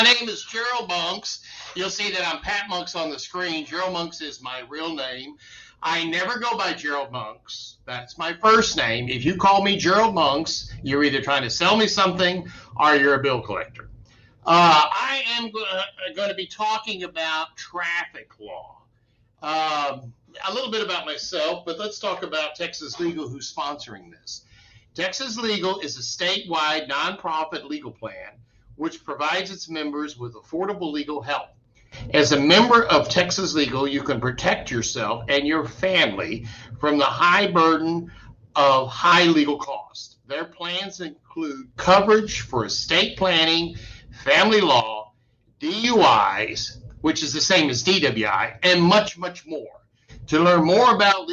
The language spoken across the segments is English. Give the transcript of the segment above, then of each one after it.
My name is Gerald Monks. You'll see that I'm Pat Monks on the screen. Gerald Monks is my real name. I never go by Gerald Monks. That's my first name. If you call me Gerald Monks, you're either trying to sell me something or you're a bill collector. I am going to be talking about traffic law. A little bit about myself, but let's talk about Texas Legal, who's sponsoring this. Texas Legal is a statewide nonprofit legal plan which provides its members with affordable legal help. As a member of Texas Legal, you can protect yourself and your family from the high burden of high legal costs. Their plans include coverage for estate planning, family law, DUIs, which is the same as DWI, and much, much more. To learn more about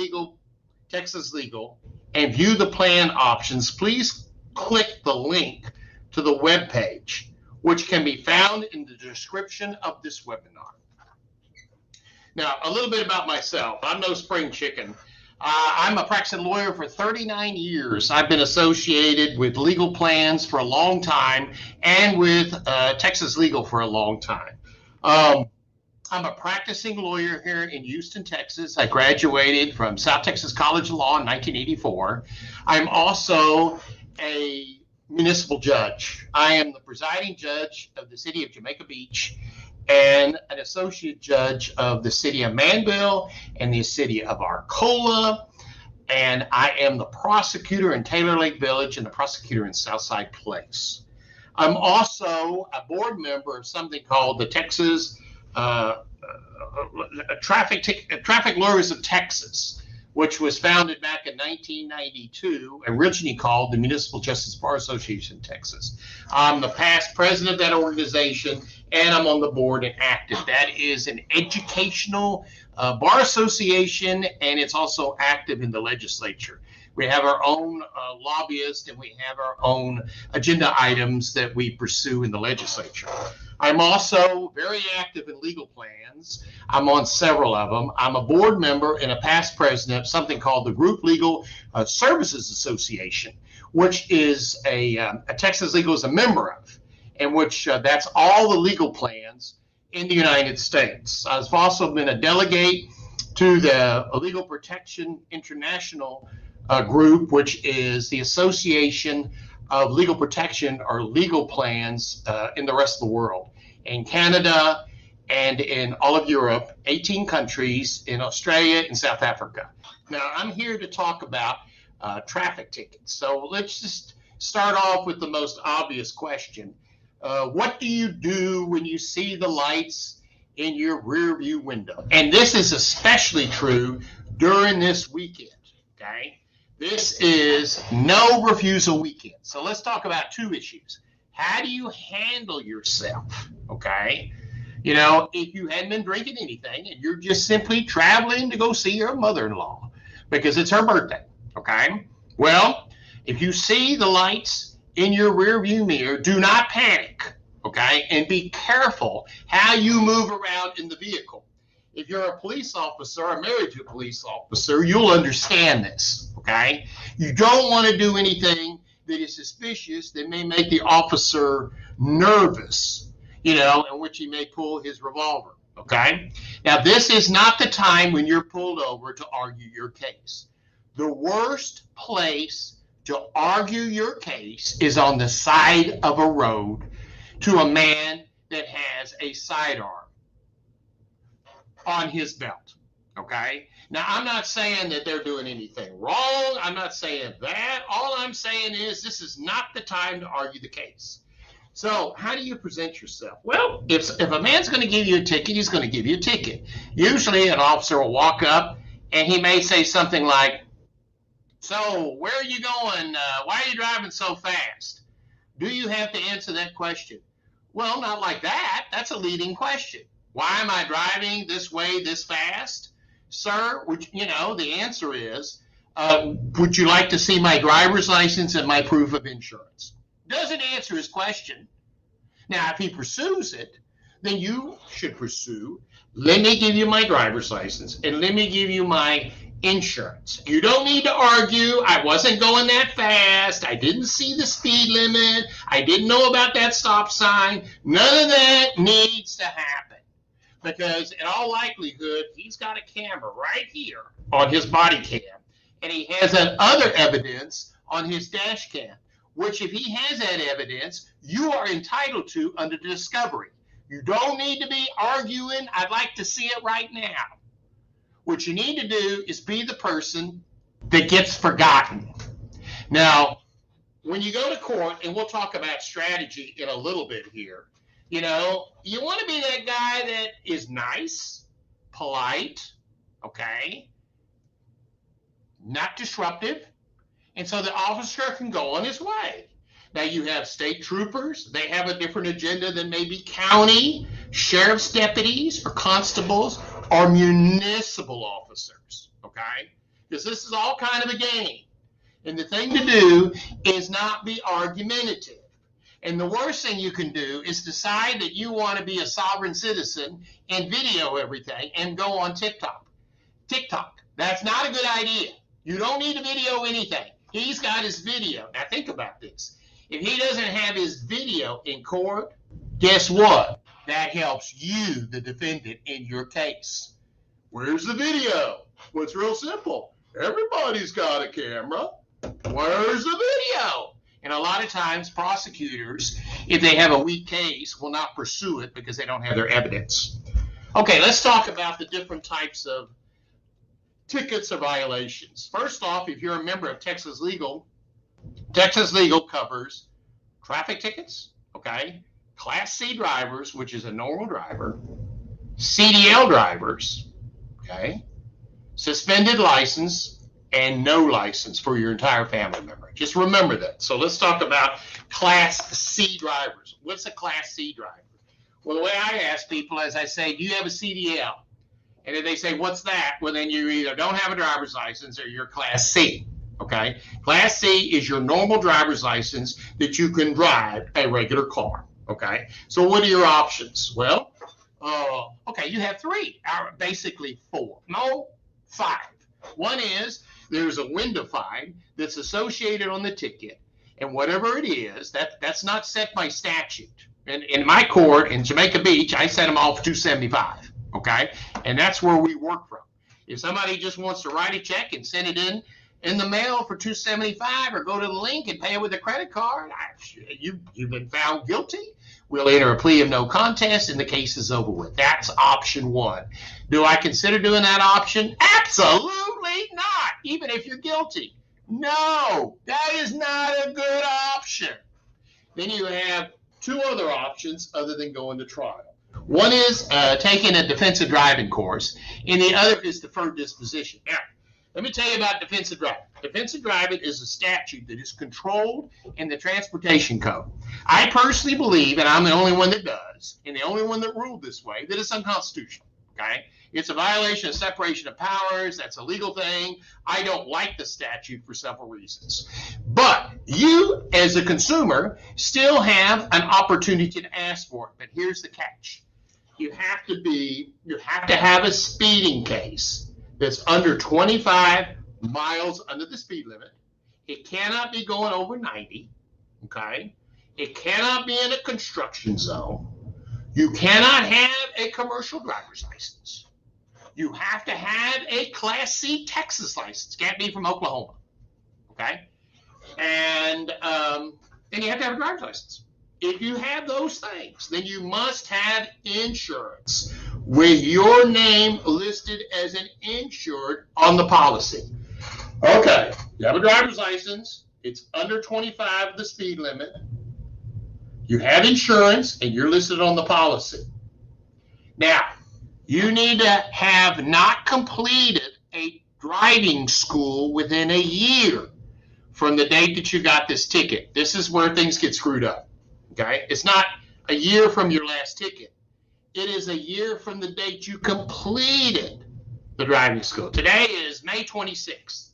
Texas Legal and view the plan options, please click the link to the webpage, which can be found in the description of this webinar. Now, a little bit about myself. I'm no spring chicken. I'm a practicing lawyer for 39 years. I've been associated with legal plans for a long time and with Texas Legal for a long time. I'm a practicing lawyer here in Houston, Texas. I graduated from South Texas College of Law in 1984. I'm also a municipal judge. I am the presiding judge of the city of Jamaica Beach and an associate judge of the city of Manville and the city of Arcola. And I am the prosecutor in Taylor Lake Village and the prosecutor in Southside Place. I'm also a board member of something called the Texas Traffic Lawyers of Texas, which was founded back in 1992, originally called the Municipal Justice Bar Association of Texas. I'm the past president of that organization, and I'm on the board and active. That is an educational bar association, and it's also active in the legislature. We have our own lobbyist, and we have our own agenda items that we pursue in the legislature. I'm also very active in legal plans. I'm on several of them. I'm a board member and a past president of something called the Group Legal Services Association, which is a Texas Legal is a member of, and which that's all the legal plans in the United States. I've also been a delegate to the Legal Protection International group, which is the Association of Legal Protection or legal plans in the rest of the world, in Canada and in all of Europe, 18 countries, in Australia and South Africa. Now, I'm here to talk about traffic tickets. So let's just start off with the most obvious question. What do you do when you see the lights in your rear view window? And this is especially true during this weekend, okay? This is no refusal weekend. So let's talk about two issues. How do you handle yourself, okay? You know, if you hadn't been drinking anything and you're just simply traveling to go see your mother-in-law because it's her birthday, okay? Well, if you see the lights in your rear view mirror, do not panic, okay? And be careful how you move around in the vehicle. If you're a police officer or married to a police officer, you'll understand this, okay? You don't want to do anything that is suspicious that may make the officer nervous, you know, in which he may pull his revolver, okay? Now, this is not the time when you're pulled over to argue your case. The worst place to argue your case is on the side of a road to a man that has a sidearm on his belt, okay? Now, I'm not saying that they're doing anything wrong. I'm not saying that. All I'm saying is this is not the time to argue the case. So how do you present yourself? Well, if a man's going to give you a ticket, he's going to give you a ticket. Usually an officer will walk up and he may say something like, so where are you going? Why are you driving so fast? Do you have to answer that question? Well, not like that. That's a leading question. Why am I driving this way this fast? Sir, the answer is, would you like to see my driver's license and my proof of insurance? Doesn't answer his question. Now, if he pursues it, then you should pursue, let me give you my driver's license and let me give you my insurance. You don't need to argue. I wasn't going that fast. I didn't see the speed limit. I didn't know about that stop sign. None of that needs to happen, because in all likelihood, he's got a camera right here on his body cam, and he has that other evidence on his dash cam, which if he has that evidence, you are entitled to under discovery. You don't need to be arguing, I'd like to see it right now. What you need to do is be the person that gets forgotten. Now, when you go to court, and we'll talk about strategy in a little bit here, you know, you want to be that guy that is nice, polite, okay, not disruptive, and so the officer can go on his way. Now, you have state troopers. They have a different agenda than maybe county, sheriff's deputies, or constables, or municipal officers, okay? Because this is all kind of a game. And the thing to do is not be argumentative. And the worst thing you can do is decide that you want to be a sovereign citizen and video everything and go on TikTok. That's not a good idea. You don't need to video anything. He's got his video. Now think about this. If he doesn't have his video in court, guess what? That helps you, the defendant, in your case. Where's the video? Well, it's real simple. Everybody's got a camera. Where's the video? And a lot of times prosecutors, if they have a weak case, will not pursue it because they don't have their evidence. Okay, let's talk about the different types of tickets or violations. First off, if you're a member of Texas Legal covers traffic tickets, okay, Class C drivers, which is a normal driver, CDL drivers, okay, suspended license, and no license for your entire family member. Just remember that. So let's talk about Class C drivers. What's a Class C driver? Well, the way I ask people is I say, do you have a CDL? And if they say, what's that? Well, then you either don't have a driver's license or you're Class C. Okay? Class C is your normal driver's license that you can drive a regular car. Okay? So what are your options? Well, okay, you have three, basically four. No, five. One is there's a window fine that's associated on the ticket, and whatever it is, that's not set by statute. And in my court in Jamaica Beach, I set them all for $275. Okay, and that's where we work from. If somebody just wants to write a check and send it in the mail for $275, or go to the link and pay it with a credit card, you've been found guilty. We'll enter a plea of no contest, and the case is over with. That's option one. Do I consider doing that option? Absolutely not, even if you're guilty. No, that is not a good option. Then you have two other options other than going to trial. One is taking a defensive driving course, and the other is deferred disposition. Now, let me tell you about defensive driving. Defensive driving is a statute that is controlled in the Transportation Code. I personally believe, and I'm the only one that does, and the only one that ruled this way, that it's unconstitutional. Okay? It's a violation of separation of powers. That's a legal thing. I don't like the statute for several reasons. But you, as a consumer, still have an opportunity to ask for it. But here's the catch. You have to have a speeding case that's under 25 miles under the speed limit. It cannot be going over 90, okay? It cannot be in a construction zone. You cannot have a commercial driver's license. You have to have a Class C Texas license. Can't be from Oklahoma, okay? And then you have to have a driver's license. If you have those things, then you must have insurance with your name listed as an insured on the policy. Okay, you have a driver's license. It's under 25 the speed limit. You have insurance, and you're listed on the policy. Now, you need to have not completed a driving school within a year from the date that you got this ticket. This is where things get screwed up. Okay? It's not a year from your last ticket. It is a year from the date you completed the driving school. Today is May 26th.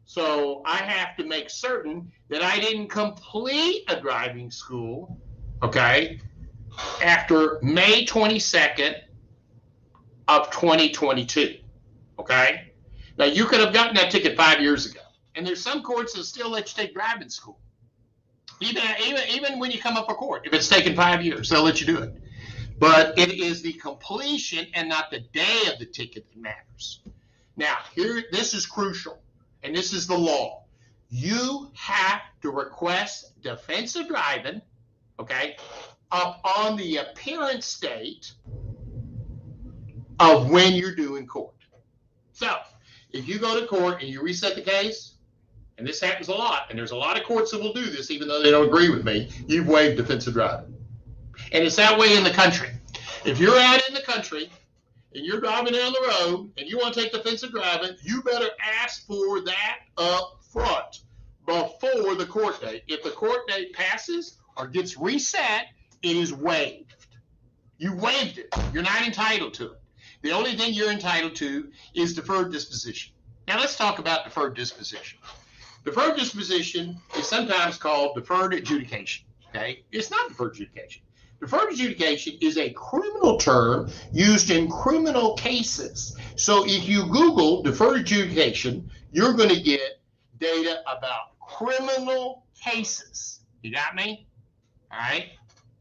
So I have to make certain that I didn't complete a driving school, okay, after May 22nd of 2022, okay? Now, you could have gotten that ticket 5 years ago. And there's some courts that still let you take driving school. Even when you come up for court, if it's taken 5 years, they'll let you do it. But it is the completion and not the day of the ticket that matters. Now, this is crucial, and this is the law. You have to request defensive driving, okay, up on the appearance date of when you're due in court. So, if you go to court and you reset the case, and this happens a lot, and there's a lot of courts that will do this, even though they don't agree with me, you've waived defensive driving. And it's that way in the country. If you're out in the country and you're driving down the road and you want to take defensive driving, you better ask for that up front before the court date. If the court date passes or gets reset, it is waived. You waived it. You're not entitled to it. The only thing you're entitled to is deferred disposition. Now let's talk about deferred disposition. Deferred disposition is sometimes called deferred adjudication. Okay? It's not deferred adjudication. Deferred adjudication is a criminal term used in criminal cases. So if you Google deferred adjudication, you're going to get data about criminal cases. You got me? All right?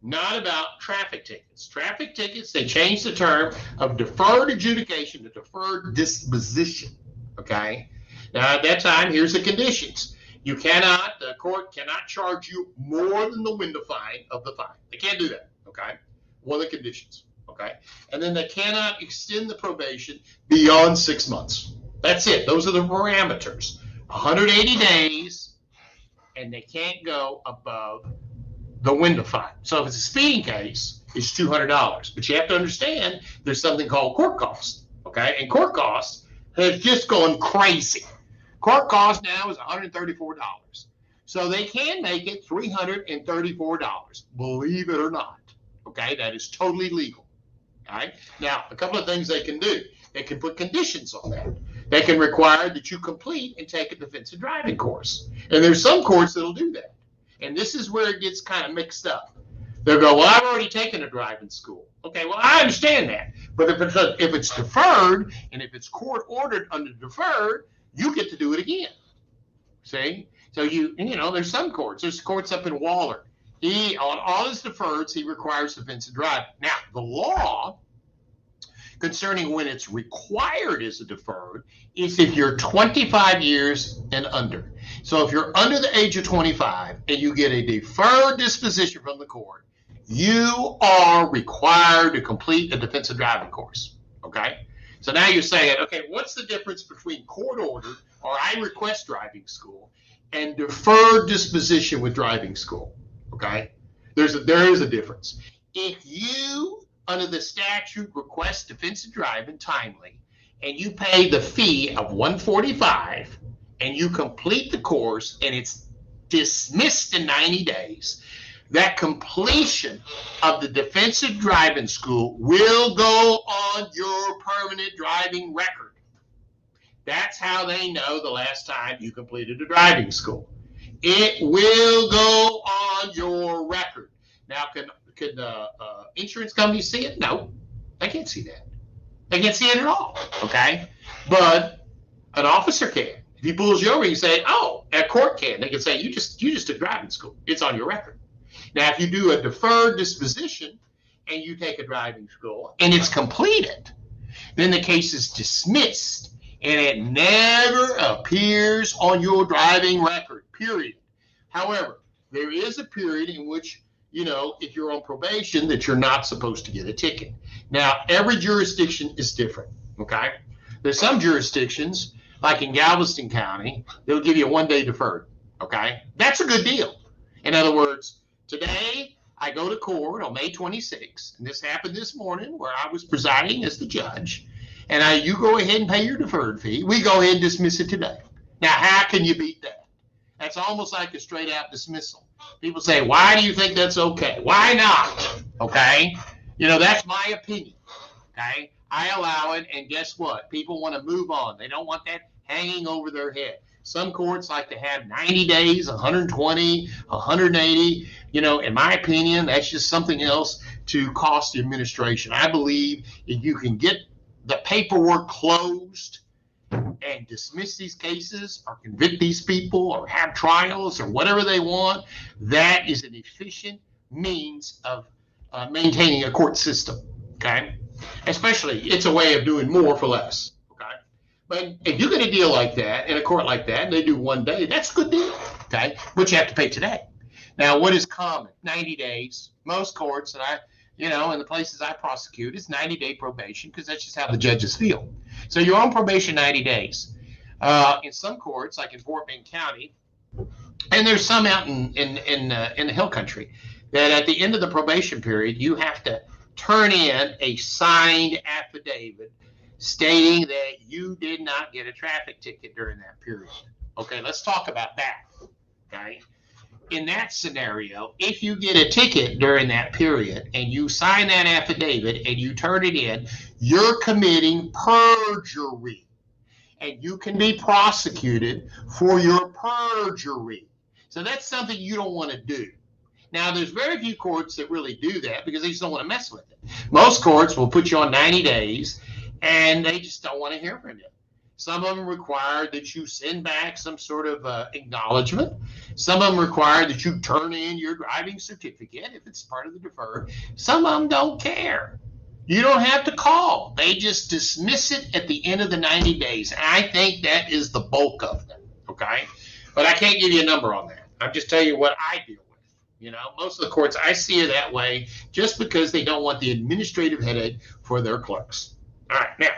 Not about traffic tickets. Traffic tickets, they changed the term of deferred adjudication to deferred disposition. Okay? Now, at that time, here's the conditions. The court cannot charge you more than the window fine of the fine. They can't do that, okay? One of the conditions, okay? And then they cannot extend the probation beyond 6 months. That's it. Those are the parameters. 180 days, and they can't go above the window fine. So if it's a speeding case, it's $200. But you have to understand there's something called court costs, okay? And court costs has just gone crazy. Court cost now is $134. So they can make it $334, believe it or not. Okay, that is totally legal. All right. Now, a couple of things they can do. They can put conditions on that. They can require that you complete and take a defensive driving course. And there's some courts that'll do that. And this is where it gets kind of mixed up. They'll go, well, I've already taken a driving school. Okay, well, I understand that. But if it's deferred and if it's court ordered under deferred, you get to do it again. See? So there's some courts. There's courts up in Waller. On all his deferreds, he requires defensive driving. Now, the law concerning when it's required as a deferred is if you're 25 years and under. So if you're under the age of 25 and you get a deferred disposition from the court, you are required to complete a defensive driving course. Okay? So now you're saying, okay, what's the difference between court ordered or I request driving school and deferred disposition with driving school? Okay, there is a difference. If you, under the statute, request defensive driving timely, and you pay the fee of $145, and you complete the course, and it's dismissed in 90 days, that completion of the defensive driving school will go on your permanent driving record. That's how they know the last time you completed a driving school. It will go on your record. Now, can insurance companies see it? No, they can't see that. They can't see it at all, okay? But an officer can. If he pulls you over, you say, oh, a court can. They can say, you just took driving school. It's on your record. Now, if you do a deferred disposition and you take a driving school and it's completed, then the case is dismissed and it never appears on your driving record, period. However, there is a period in which, if you're on probation, that you're not supposed to get a ticket. Now, every jurisdiction is different, okay? There's some jurisdictions, like in Galveston County, they'll give you a 1-day deferred, okay? That's a good deal. In other words, today I go to court on May 26th, and this happened this morning where I was presiding as the judge, and you go ahead and pay your deferred fee. We go ahead and dismiss it today. Now, how can you beat that? That's almost like a straight-out dismissal. People say, why do you think that's okay? Why not? Okay? That's my opinion. Okay? I allow it, and guess what? People want to move on. They don't want that hanging over their head. Some courts like to have 90 days, 120, 180. In my opinion, that's just something else to cost the administration. I believe if you can get the paperwork closed and dismiss these cases or convict these people or have trials or whatever they want, that is an efficient means of maintaining a court system, okay? Especially, it's a way of doing more for less, okay? But if you get a deal like that in a court like that, and they do 1 day, that's a good deal, okay? But you have to pay today. Now, what is common? 90 days. Most courts that in the places I prosecute, it's 90-day probation because that's just how the judges feel. So you're on probation 90 days. In some courts, like in Fort Bend County, and there's some out in the Hill Country, that at the end of the probation period, you have to turn in a signed affidavit stating that you did not get a traffic ticket during that period. Okay, let's talk about that. Okay. In that scenario, if you get a ticket during that period and you sign that affidavit and you turn it in, you're committing perjury, and you can be prosecuted for your perjury. So that's something you don't want to do. Now, there's very few courts that really do that because they just don't want to mess with it. Most courts will put you on 90 days and they just don't want to hear from you. Some of them require that you send back some sort of acknowledgement. Some of them require that you turn in your driving certificate if it's part of the deferred. Some of them don't care. You don't have to call. They just dismiss it at the end of the 90 days. And I think that is the bulk of them, okay? But I can't give you a number on that. I'm just telling you what I deal with. Most of the courts, I see it that way just because they don't want the administrative headache for their clerks. All right, now,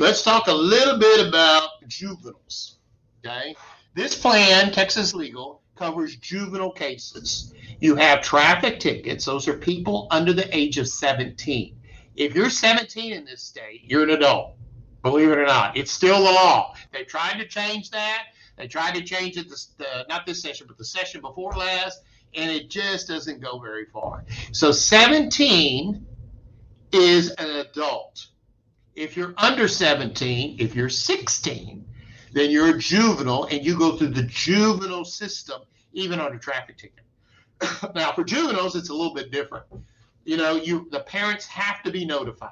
let's talk a little bit about juveniles, okay? This plan, Texas Legal, covers juvenile cases. You have traffic tickets. Those are people under the age of 17. If you're 17 in this state, you're an adult. Believe it or not, it's still the law. They tried to change that. They tried to change it, not this session, but the session before last, and it just doesn't go very far. So 17 is an adult. If you're under 17, if you're 16, then you're a juvenile, and you go through the juvenile system, even on a traffic ticket. Now, for juveniles, it's a little bit different. The parents have to be notified.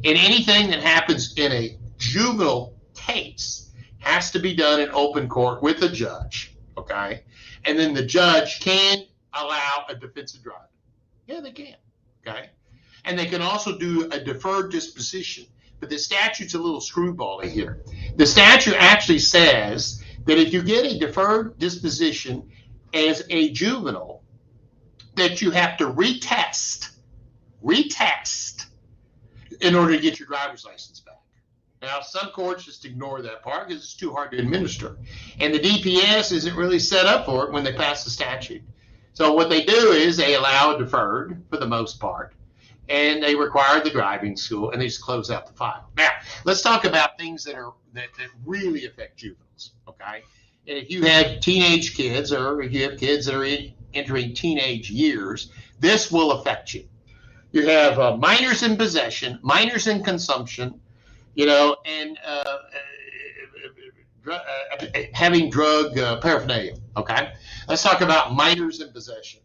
And anything that happens in a juvenile case has to be done in open court with a judge, okay? And then the judge can allow a defensive driving. Yeah, they can, okay? And they can also do a deferred disposition. But the statute's a little screwbally here. The statute actually says that if you get a deferred disposition as a juvenile, that you have to retest in order to get your driver's license back. Now, some courts just ignore that part because it's too hard to administer. And the DPS isn't really set up for it when they pass the statute. So what they do is they allow a deferred for the most part, and they require the driving school, and they just close out the file. Now, let's talk about things that really affect juveniles, okay? And if you have teenage kids, or if you have kids that are entering teenage years, this will affect you. You have minors in possession, minors in consumption, and having drug paraphernalia, okay? Let's talk about minors in possession.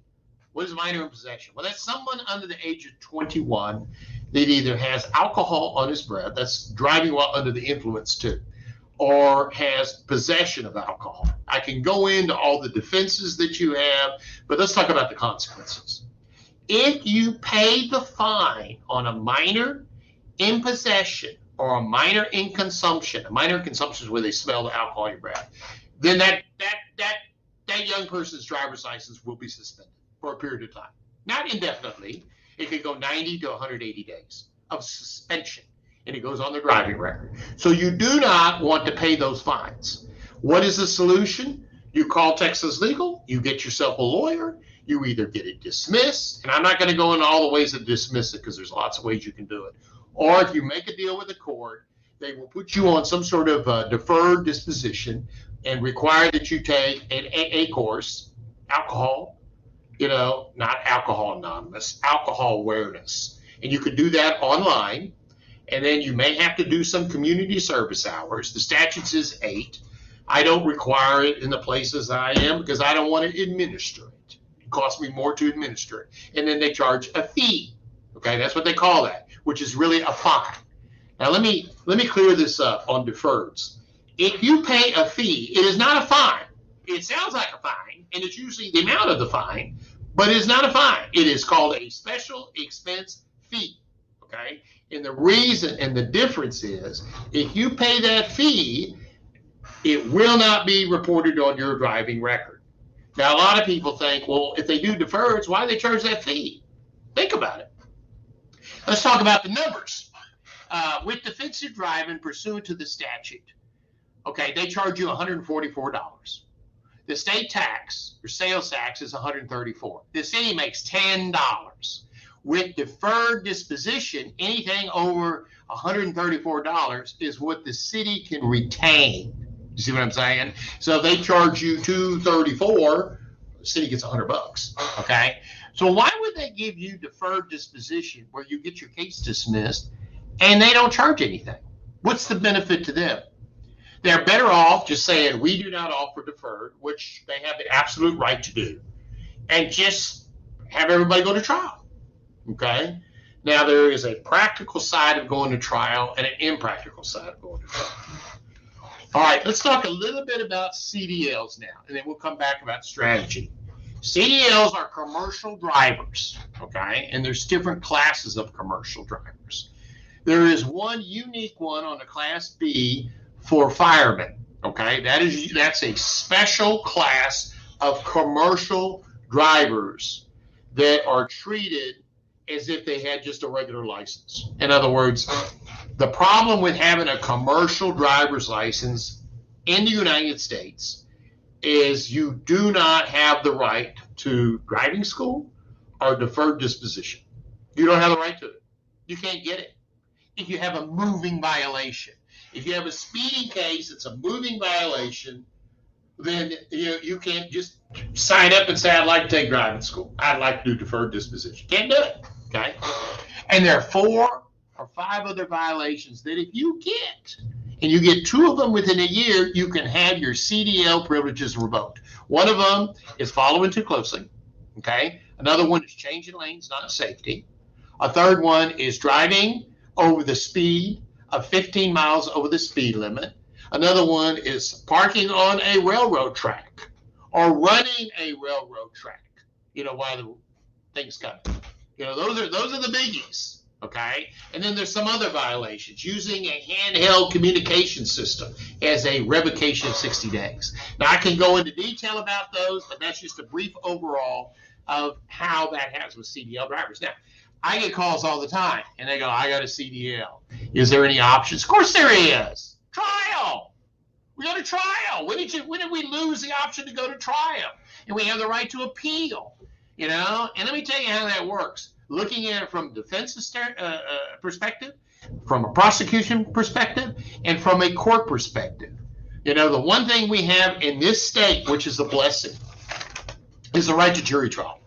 What is a minor in possession? Well, that's someone under the age of 21 that either has alcohol on his breath, that's driving while under the influence too, or has possession of alcohol. I can go into all the defenses that you have, but let's talk about the consequences. If you pay the fine on a minor in possession or a minor in consumption is where they smell the alcohol in your breath, then that young person's driver's license will be suspended for a period of time. Not indefinitely. It could go 90 to 180 days of suspension, and it goes on the driving record. So you do not want to pay those fines. What is the solution? You call Texas Legal, you get yourself a lawyer, you either get it dismissed, and I'm not going to go into all the ways to dismiss it because there's lots of ways you can do it. Or if you make a deal with the court, they will put you on some sort of deferred disposition and require that you take an AA course, alcohol, not Alcohol Anonymous, alcohol awareness. And you could do that online, and then you may have to do some community service hours. The statute says 8. I don't require it in the places I am because I don't want to administer it. It costs me more to administer it. And then they charge a fee. Okay, that's what they call that, which is really a fine. Now let me clear this up on deferreds. If you pay a fee, it is not a fine. It sounds like a fine, and it's usually the amount of the fine, but it is not a fine. It is called a special expense fee, okay? And the reason and the difference is, if you pay that fee, it will not be reported on your driving record. Now, a lot of people think, well, if they do deferreds, why do they charge that fee? Think about it. Let's talk about the numbers. With defensive driving pursuant to the statute, okay, they charge you $144. The state tax or sales tax is $134. The city makes $10. With deferred disposition, anything over $134 is what the city can retain. You see what I'm saying? So if they charge you $234, the city gets $100. Okay. So why would they give you deferred disposition where you get your case dismissed and they don't charge anything? What's the benefit to them? They're better off just saying, we do not offer deferred, which they have the absolute right to do, and just have everybody go to trial. Okay? Now, there is a practical side of going to trial and an impractical side of going to trial. All right, let's talk a little bit about CDLs now, and then we'll come back about strategy. CDLs are commercial drivers, okay? And there's different classes of commercial drivers. There is one unique one on the Class B for firemen, okay? That's a special class of commercial drivers that are treated as if they had just a regular license. In other words, the problem with having a commercial driver's license in the United States is you do not have the right to driving school or deferred disposition. You don't have the right to it. You can't get it. If you have a moving violation, if you have a speeding case, it's a moving violation, then you can't just sign up and say, I'd like to take driving school. I'd like to do deferred disposition. Can't do it, okay? And there are 4 or 5 other violations that if you get, and you get 2 of them within a year, you can have your CDL privileges revoked. One of them is following too closely, okay? Another one is changing lanes, not safety. A third one is driving over the speed of 15 miles over the speed limit. Another one is parking on a railroad track or running a railroad track, while the thing's coming. Those are the biggies, okay? And then there's some other violations, using a handheld communication system as a revocation of 60 days. Now, I can go into detail about those, but that's just a brief overall of how that happens with CDL drivers. Now, I get calls all the time, and they go, I got a CDL. Is there any options? Of course there is. Trial. We go to trial. When did we lose the option to go to trial? And we have the right to appeal, And let me tell you how that works. Looking at it from a defense perspective, from a prosecution perspective, and from a court perspective. The one thing we have in this state, which is a blessing, is the right to jury trial.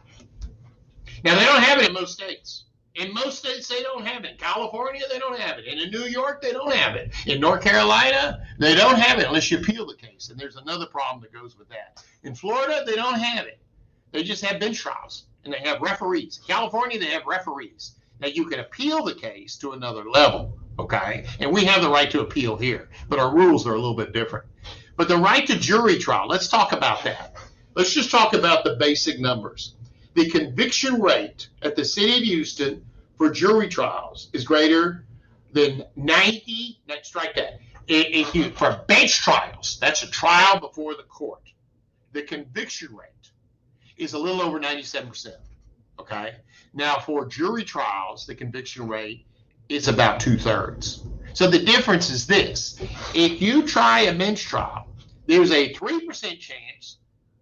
Now, they don't have it in most states. In most states, they don't have it. In California, they don't have it. And in New York, they don't have it. In North Carolina, they don't have it unless you appeal the case. And there's another problem that goes with that. In Florida, they don't have it. They just have bench trials, and they have referees. In California, they have referees. Now, you can appeal the case to another level, okay? And we have the right to appeal here, but our rules are a little bit different. But the right to jury trial, let's talk about that. Let's just talk about the basic numbers. The conviction rate at the city of Houston for jury trials is greater than 90. Strike that. For bench trials, that's a trial before the court. The conviction rate is a little over 97%. Okay. Now, for jury trials, the conviction rate is about 2/3. So the difference is this: if you try a bench trial, there's a 3% chance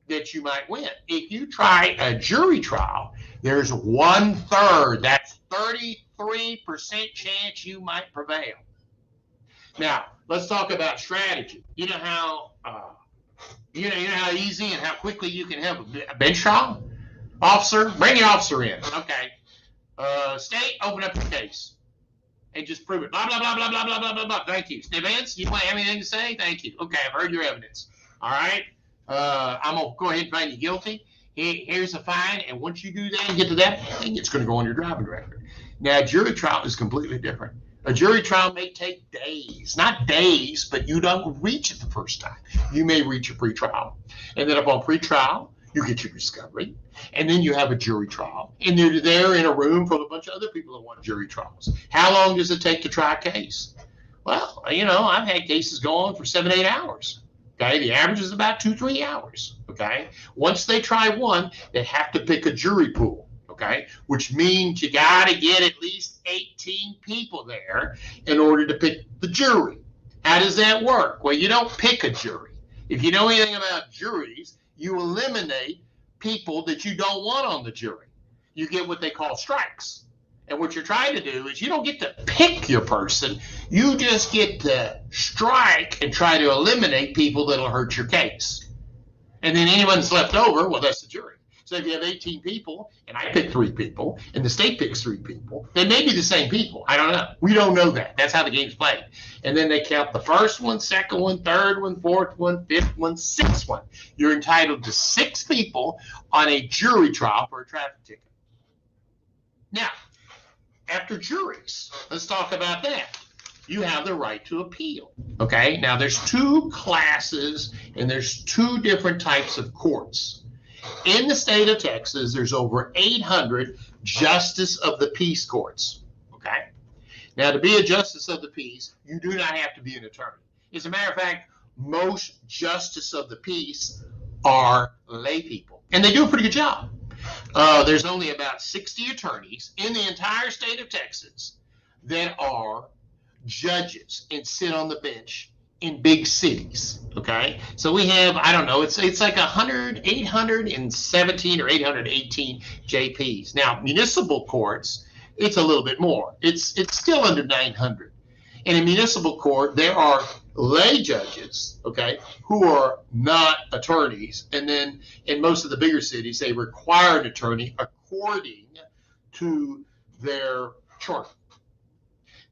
that you might win. If you try a jury trial, there's 1/3. That's 33% chance you might prevail. Now, let's talk about strategy. You know how easy and how quickly you can have a bench trial? Officer, bring your officer in. Okay. State, open up the case. And just prove it. Blah, blah, blah, blah, blah, blah, blah, blah, blah. Thank you. Vance, you have anything to say? Thank you. Okay, I've heard your evidence. All right. I'm going to go ahead and find you guilty. Here's a fine, and once you do that and get to that thing, it's going to go on your driving record. Now, jury trial is completely different. A jury trial may take days, not days, but you don't reach it the first time. You may reach a pretrial. And then upon pretrial, you get your discovery. And then you have a jury trial. And you're there in a room full of a bunch of other people that want jury trials. How long does it take to try a case? Well, I've had cases go on for 7, 8 hours. Okay, the average is about 2, 3 hours. Okay, once they try one, they have to pick a jury pool. Okay, which means you got to get at least 18 people there in order to pick the jury. How does that work? Well, you don't pick a jury. If you know anything about juries, you eliminate people that you don't want on the jury. You get what they call strikes. And what you're trying to do is you don't get to pick your person. You just get to strike and try to eliminate people that'll hurt your case. And then anyone that's left over, well, that's the jury. So if you have 18 people, and I pick 3 people, and the state picks 3 people, they may be the same people. I don't know. We don't know that. That's how the game's played. And then they count the first one, second one, third one, fourth one, fifth one, sixth one. You're entitled to 6 people on a jury trial for a traffic ticket. Now, after juries, let's talk about that. You have the right to appeal. Okay? Now, there's 2 classes, and there's 2 different types of courts. In the state of Texas, there's over 800 justice of the peace courts. Okay? Now, to be a justice of the peace, you do not have to be an attorney. As a matter of fact, most justice of the peace are lay people, and they do a pretty good job. There's only about 60 attorneys in the entire state of Texas that are judges and sit on the bench in big cities. Okay, so we have, I don't know, it's like 817 or 818 JPs. Now, municipal courts, it's a little bit more. It's still under 900. In a municipal court, there are lay judges, okay, who are not attorneys, and then in most of the bigger cities, they require an attorney according to their charter.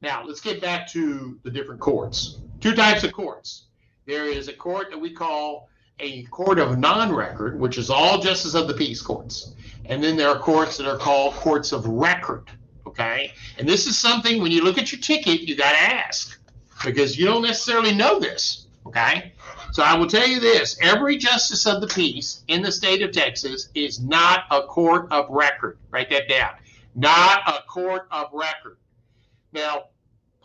Now, let's get back to the different courts. 2 types of courts. There is a court that we call a court of non-record, which is all justice of the peace courts. And then there are courts that are called courts of record, okay? And this is something, when you look at your ticket, you got to ask, because you don't necessarily know this, okay? So I will tell you this, every justice of the peace in the state of Texas is not a court of record. Write that down. Not a court of record. Now,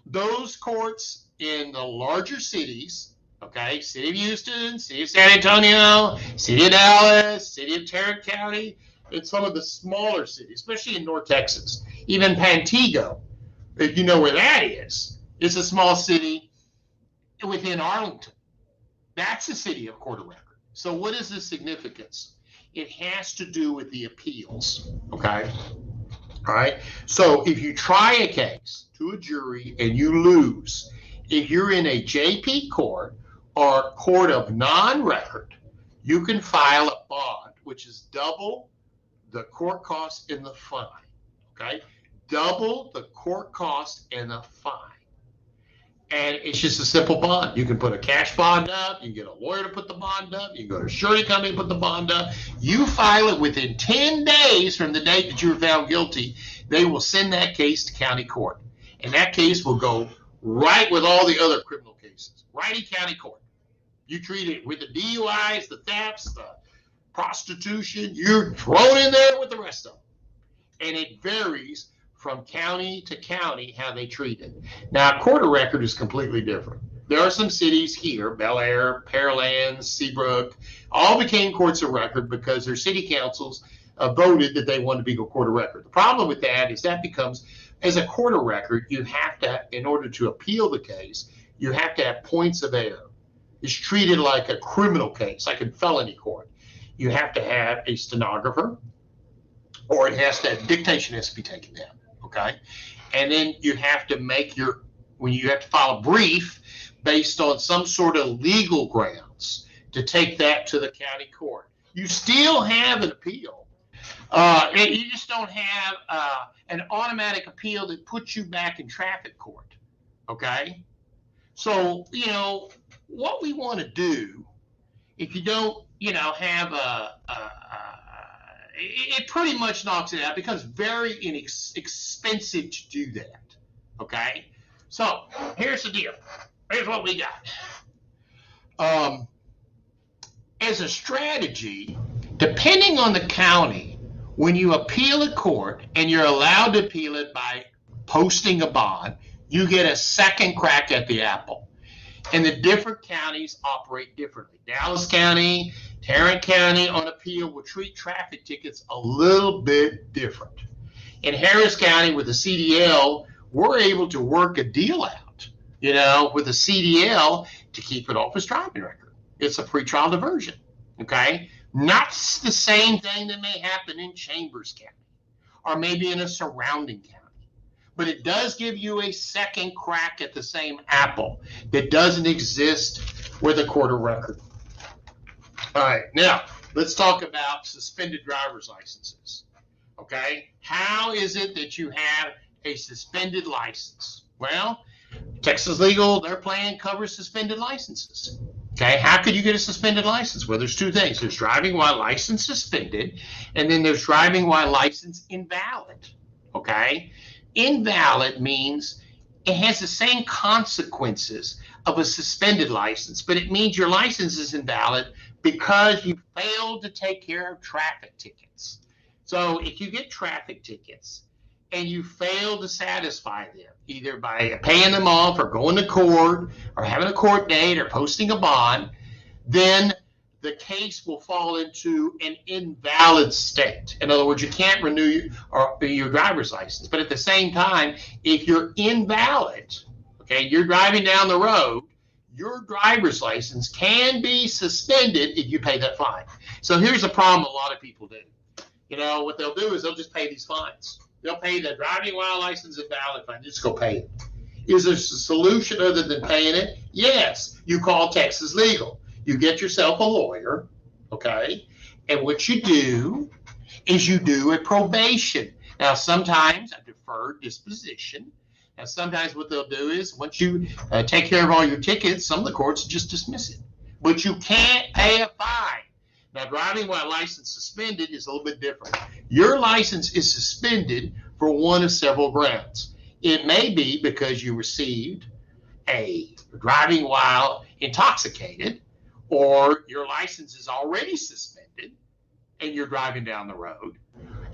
those courts in the larger cities, okay, City of Houston, City of San Antonio, City of Dallas, City of Tarrant County, and some of the smaller cities, especially in North Texas, even Pantego, if you know where that is, it's a small city within Arlington. That's a city of court of record. So what is the significance? It has to do with the appeals, okay? All right, so if you try a case to a jury and you lose, if you're in a JP court or court of non-record, you can file a bond, which is double the court cost and the fine, okay? Double the court cost and the fine. And it's just a simple bond. You can put a cash bond up. You can get a lawyer to put the bond up. You can go to a surety company and put the bond up. You file it within 10 days from the date that you were found guilty. They will send that case to county court. And that case will go right with all the other criminal cases, right in county court. You treat it with the DUIs, the thefts, the prostitution. You're thrown in there with the rest of them. And it varies from county to county how they treat it. Now, court of record is completely different. There are some cities here, Bel Air, Pearland, Seabrook, all became courts of record because their city councils voted that they wanted to be a court of record. The problem with that is that becomes, as a court of record, you have to, in order to appeal the case, you have to have points of error. It's treated like a criminal case, like in felony court. You have to have a stenographer, or it has to, dictation has to be taken down. Okay, and then you have to make when you have to file a brief based on some sort of legal grounds to take that to the county court. You still have an appeal. And you just don't have an automatic appeal that puts you back in traffic court. Okay, so what we want to do, if you don't have it pretty much knocks it out. It becomes very expensive to do that, okay? So here's the deal. Here's what we got. As a strategy, depending on the county, when you appeal a court and you're allowed to appeal it by posting a bond, you get a second crack at the apple. And the different counties operate differently. Dallas County, Tarrant County on appeal will treat traffic tickets a little bit different. In Harris County with the CDL, we're able to work a deal out, with the CDL to keep it off his driving record. It's a pretrial diversion, okay? Not the same thing that may happen in Chambers County or maybe in a surrounding county. But it does give you a second crack at the same apple that doesn't exist with a court of record. All right, now let's talk about suspended driver's licenses. Okay, how is it that you have a suspended license? Well, Texas Legal, their plan covers suspended licenses. Okay, how could you get a suspended license? Well, there's two things. There's driving while license suspended, and then there's driving while license invalid. Okay, invalid means it has the same consequences of a suspended license, but it means your license is invalid because you failed to take care of traffic tickets. So if you get traffic tickets and you fail to satisfy them, either by paying them off or going to court or having a court date or posting a bond, then the case will fall into an invalid state. In other words, you can't renew your driver's license. But at the same time, if you're invalid, okay, you're driving down the road, your driver's license can be suspended if you pay that fine. So here's the problem a lot of people do. What they'll do is they'll just pay these fines. They'll pay the driving while license invalid fine. Just go pay it. Is there a solution other than paying it? Yes. You call Texas Legal. You get yourself a lawyer, okay? And what you do is you do a probation. Now, sometimes a deferred disposition. Now, sometimes what they'll do is once you take care of all your tickets, some of the courts just dismiss it. But you can't pay a fine. Now, driving while license suspended is a little bit different. Your license is suspended for one of several grounds. It may be because you received a driving while intoxicated, or your license is already suspended and you're driving down the road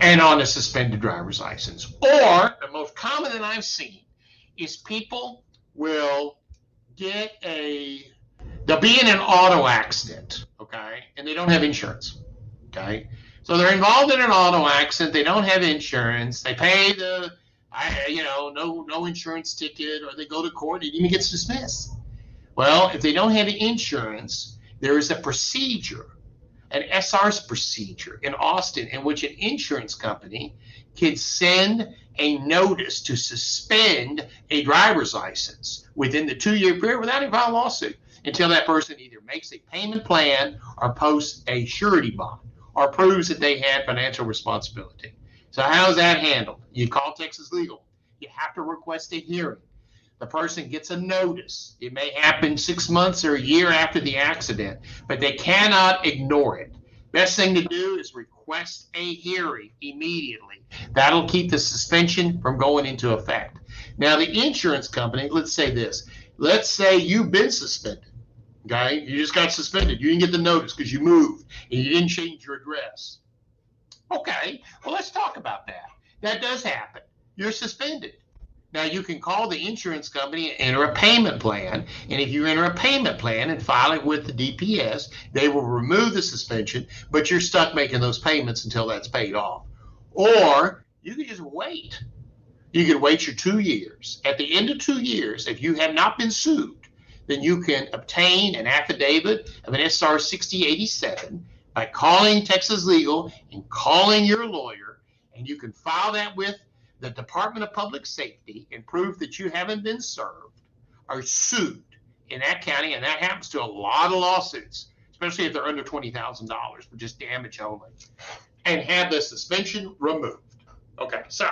and on a suspended driver's license. Or the most common that I've seen is people will they'll be in an auto accident, okay, and they don't have insurance, okay? So they're involved in an auto accident, they don't have insurance, they pay no insurance ticket, or they go to court, it even gets dismissed. Well, if they don't have insurance, there is a procedure, an SR's procedure in Austin, in which an insurance company can send a notice to suspend a driver's license within the 2-year period without even filing a lawsuit until that person either makes a payment plan or posts a surety bond or proves that they had financial responsibility. So how is that handled? You call Texas Legal. You have to request a hearing. The person gets a notice. It may happen 6 months or a year after the accident, but they cannot ignore it. Best thing to do is request a hearing immediately. That'll keep the suspension from going into effect. Now, the insurance company, let's say this. Let's say you've been suspended, okay? You just got suspended. You didn't get the notice because you moved and you didn't change your address. Okay, well, let's talk about that. That does happen. You're suspended. Now, you can call the insurance company and enter a payment plan, and if you enter a payment plan and file it with the DPS, they will remove the suspension, but you're stuck making those payments until that's paid off. Or you can just wait. You can wait your 2 years. At the end of 2 years, if you have not been sued, then you can obtain an affidavit of an SR 6087 by calling Texas Legal and calling your lawyer, and you can file that with the Department of Public Safety and prove that you haven't been served or sued in that county, and that happens to a lot of lawsuits, especially if they're under $20,000 for just damage only, and have the suspension removed. Okay, so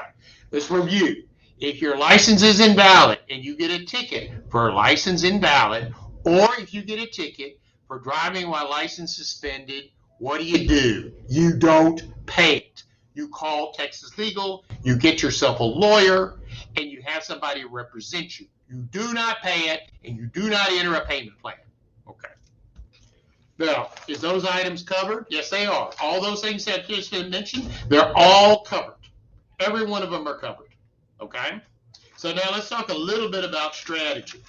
let's review. If your license is invalid and you get a ticket for license invalid, or if you get a ticket for driving while license suspended, what do? You don't pay it. You call Texas Legal, you get yourself a lawyer, and you have somebody represent you. You do not pay it, and you do not enter a payment plan. Okay. Now, is those items covered? Yes, they are. All those things that just been mentioned, they're all covered. Every one of them are covered. Okay? So now let's talk a little bit about strategy.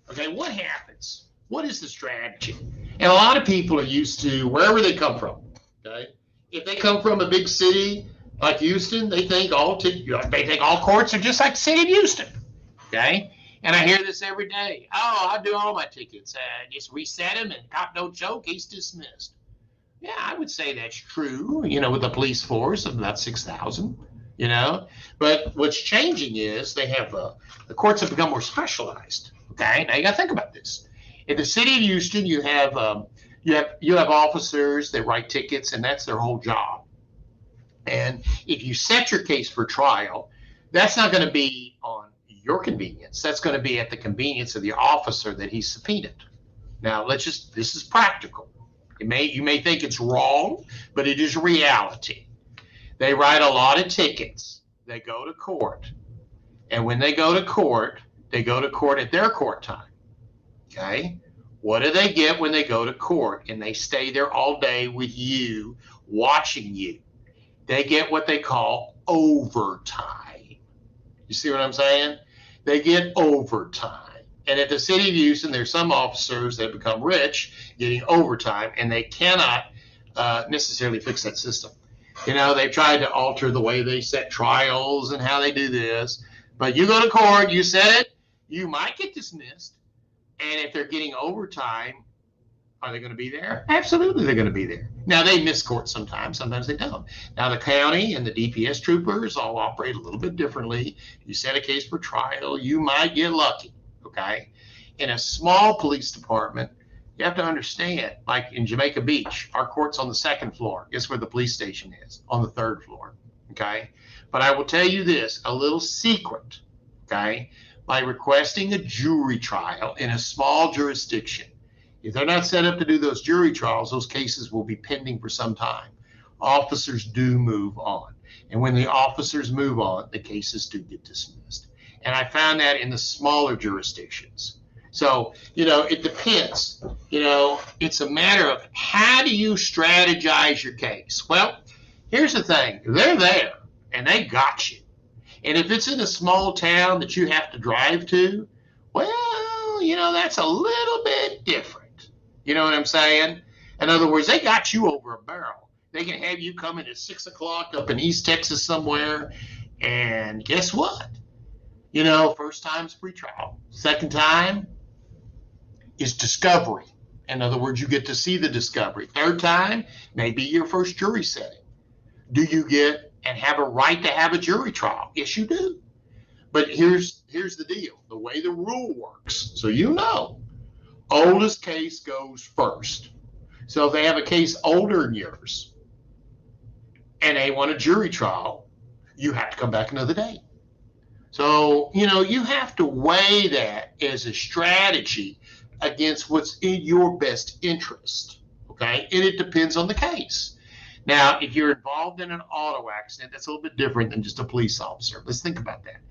Okay, what happens? What is the strategy? And a lot of people are used to wherever they come from. Okay? If they come from a big city like Houston, they think all courts are just like the city of Houston. Okay? And I hear this every day. Oh, I do all my tickets. Just reset them, and cop don't choke, he's dismissed. Yeah, I would say that's true, with a police force of about 6,000, But what's changing is they have, the courts have become more specialized. Okay, now you got to think about this. In the city of Houston, you have officers that write tickets, and that's their whole job. And if you set your case for trial, that's not going to be on your convenience. That's going to be at the convenience of the officer that he subpoenaed. Now, this is practical. You may think it's wrong, but it is reality. They write a lot of tickets. They go to court. And when they go to court at their court time. Okay? What do they get when they go to court and they stay there all day with you, watching you? They get what they call overtime. You see what I'm saying? They get overtime. And at the city of Houston, there's some officers that become rich getting overtime, and they cannot necessarily fix that system. They've tried to alter the way they set trials and how they do this. But you go to court, you set it, you might get dismissed. And if they're getting overtime, are they going to be there? Absolutely, they're going to be there. Now, they miss court sometimes. Sometimes they don't. Now, the county and the DPS troopers all operate a little bit differently. You set a case for trial, you might get lucky, okay? In a small police department, you have to understand, like in Jamaica Beach, our court's on the 2nd floor. Guess where the police station is? On the 3rd floor, okay? But I will tell you this, a little secret, okay? By requesting a jury trial in a small jurisdiction, if they're not set up to do those jury trials, those cases will be pending for some time. Officers do move on. And when the officers move on, the cases do get dismissed. And I found that in the smaller jurisdictions. So, it depends. It's a matter of how do you strategize your case? Well, here's the thing. They're there, and they got you. And if it's in a small town that you have to drive to, well, that's a little bit different. You know what I'm saying? In other words, they got you over a barrel. They can have you coming at 6 o'clock up in East Texas somewhere, and guess what? First time's pretrial. Second time is discovery. In other words, you get to see the discovery. Third time may be your first jury setting. Do you get and have a right to have a jury trial? Yes, you do. But here's the deal. The way the rule works, so oldest case goes first. So if they have a case older than yours and they want a jury trial, you have to come back another day. So, you have to weigh that as a strategy against what's in your best interest, okay? And it depends on the case. Now, if you're involved in an auto accident, that's a little bit different than just a police officer. Let's think about that.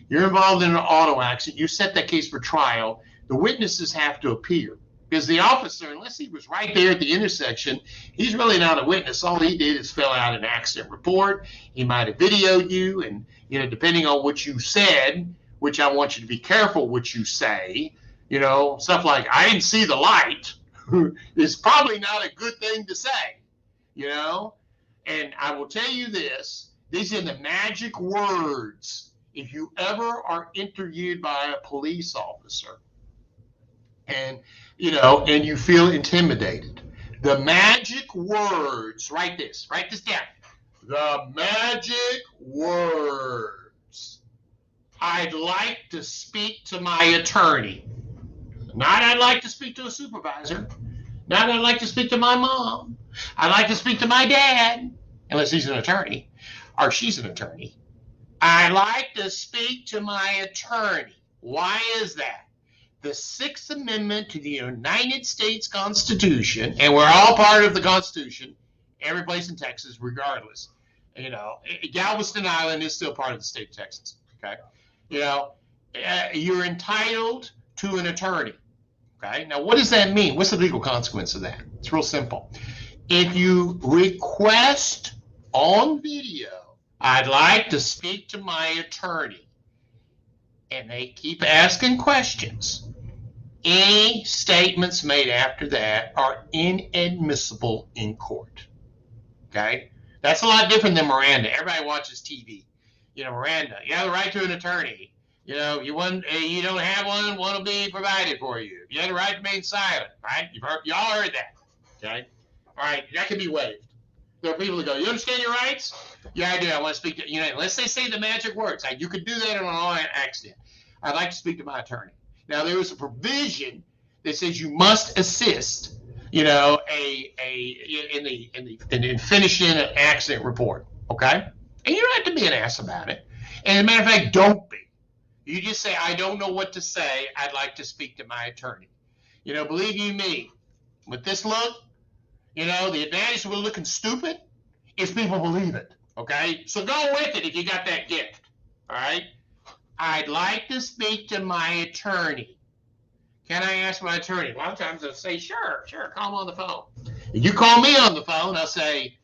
You're involved in an auto accident, you set that case for trial, the witnesses have to appear. Because the officer, unless he was right there at the intersection, he's really not a witness. All he did is fill out an accident report. He might have videoed you, and depending on what you said, which I want you to be careful what you say, stuff like, I didn't see the light, is probably not a good thing to say, And I will tell you this, these are the magic words. If you ever are interviewed by a police officer and you feel intimidated, the magic words, write this down. The magic words. I'd like to speak to my attorney. Not I'd like to speak to a supervisor. Not I'd like to speak to my mom. I'd like to speak to my dad, unless he's an attorney or she's an attorney. I'd like to speak to my attorney. Why is that? The 6th Amendment to the United States Constitution, and we're all part of the Constitution, every place in Texas, regardless. Galveston Island is still part of the state of Texas, okay? You know, you're entitled to an attorney. Okay. Now, what does that mean? What's the legal consequence of that? It's real simple. If you request on video, I'd like to speak to my attorney, and they keep asking questions, any statements made after that are inadmissible in court. Okay? That's a lot different than Miranda. Everybody watches TV. You know, Miranda, you have the right to an attorney. You know, you don't have one will be provided for you. You have the right to remain silent, right? Y'all heard that. Okay? All right, that can be waived. There are people that go, you understand your rights? Yeah, I do. I want to speak to, you know, unless they say the magic words. You could do that on an accident. I'd like to speak to my attorney. Now, there is a provision that says you must assist, you know, in finishing an accident report, okay? And you don't have to be an ass about it. And as a matter of fact, don't be. You just say, I don't know what to say. I'd like to speak to my attorney. You know, believe you me, with this look, you know, the advantage of looking stupid is people believe it, okay? So go with it if you got that gift, all right? I'd like to speak to my attorney. Can I ask my attorney? A lot of times they'll say, sure, call him on the phone. If you call me on the phone, I'll say,